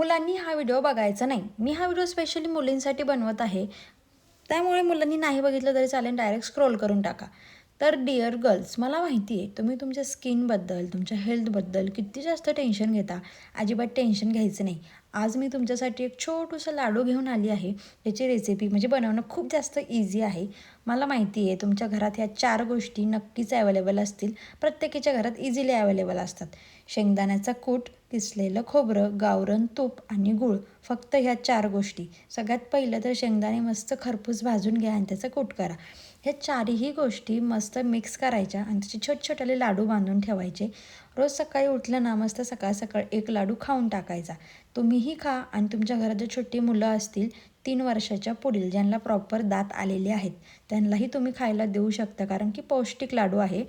मुलांनी हा व्हिडिओ बघायचा नाही. मी हा व्हिडिओ स्पेशली मुलींसाठी बनवत आहे. त्यामुळे मुलांनी नाही बघितलं तरी चालेल, डायरेक्ट स्क्रोल करून टाका. तर डिअर गर्ल्स, मला माहिती आहे तुम्ही तुमच्या स्किनबद्दल, तुमच्या हेल्थबद्दल किती जास्त टेन्शन घेता. अजिबात टेन्शन घ्यायचं नाही. आज मी तुमच्यासाठी एक छोटूसा लाडू घेऊन आली आहे. याची रेसिपी म्हणजे बनवणं खूप जास्त इझी आहे. मला माहिती आहे तुमच्या घरात ह्या 4 गोष्टी नक्कीच अवेलेबल असतील. प्रत्येकीच्या घरात इझिली अवेलेबल असतात. शेंगदाण्याचा कूट, किसलेलं खोबरं, गावरान तूप आणि गूळ. फक्त ह्या 4 गोष्टी. सगळ्यात पहिलं तर शेंगदाणे मस्त खरपूस भाजून घ्या आणि त्याचा कूट करा. ह्या 4ही गोष्टी मस्त मिक्स करायच्या आणि त्याचे छोटे-छोटे लाडू बांधून ठेवायचे. रोज सकाळी उठलं ना मस्त सकाळ-सकाळ एक लाडू खाऊन टाकायचा. तुम्हीही खा आणि तुमच्या घरात जर छोटी मुलं असतील 3 वर्षाच्या पुढील ज्यांना प्रॉपर दात आलेले आहेत, त्यांनाही तुम्ही खायला देऊ शकता, कारण की पौष्टिक लाडू आहे.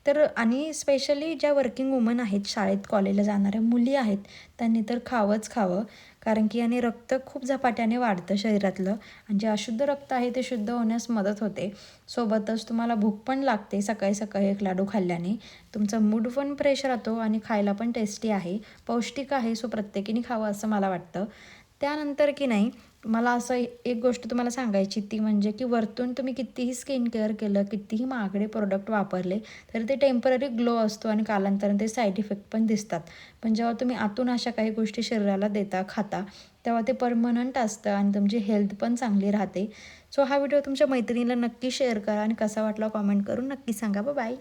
तर आणि स्पेशली ज्या वर्किंग वुमन आहेत, शाळेत कॉलेजला जाणाऱ्या मुली आहेत, त्यांनी तर खावंच खावं. कारण की याने रक्त खूप झपाट्याने वाढतं शरीरातलं आणि जे अशुद्ध रक्त आहे ते शुद्ध होण्यास मदत होते. सोबतच तुम्हाला भूक पण लागते सकाळी सकाळी एक लाडू खाल्ल्याने. तुमचा मूड पण फ्रेश राहतो आणि खायला पण टेस्टी आहे, पौष्टिक आहे. सो प्रत्येकीने खावं असं मला वाटतं. त्यानंतर की नाही, मला असं एक गोष्ट तुम्हाला सांगायची, ती म्हणजे की वरतून तुम्ही कितीही स्किन केअर केलं, कितीही महागडे प्रोडक्ट वापरले, तर ते टेम्पररी ग्लो असतो आणि कालांतराने ते साईड इफेक्ट पण दिसतात. पण जेव्हा तुम्ही आतून अशा काही गोष्टी शरीराला देता, खाता, तेव्हा ते परमनंट असतं आणि तुमची हेल्थ पण चांगली राहते. सो हा व्हिडिओ तुमच्या मैत्रिणीला नक्की शेअर करा आणि कसा वाटला कॉमेंट करून नक्की सांगा. बाय.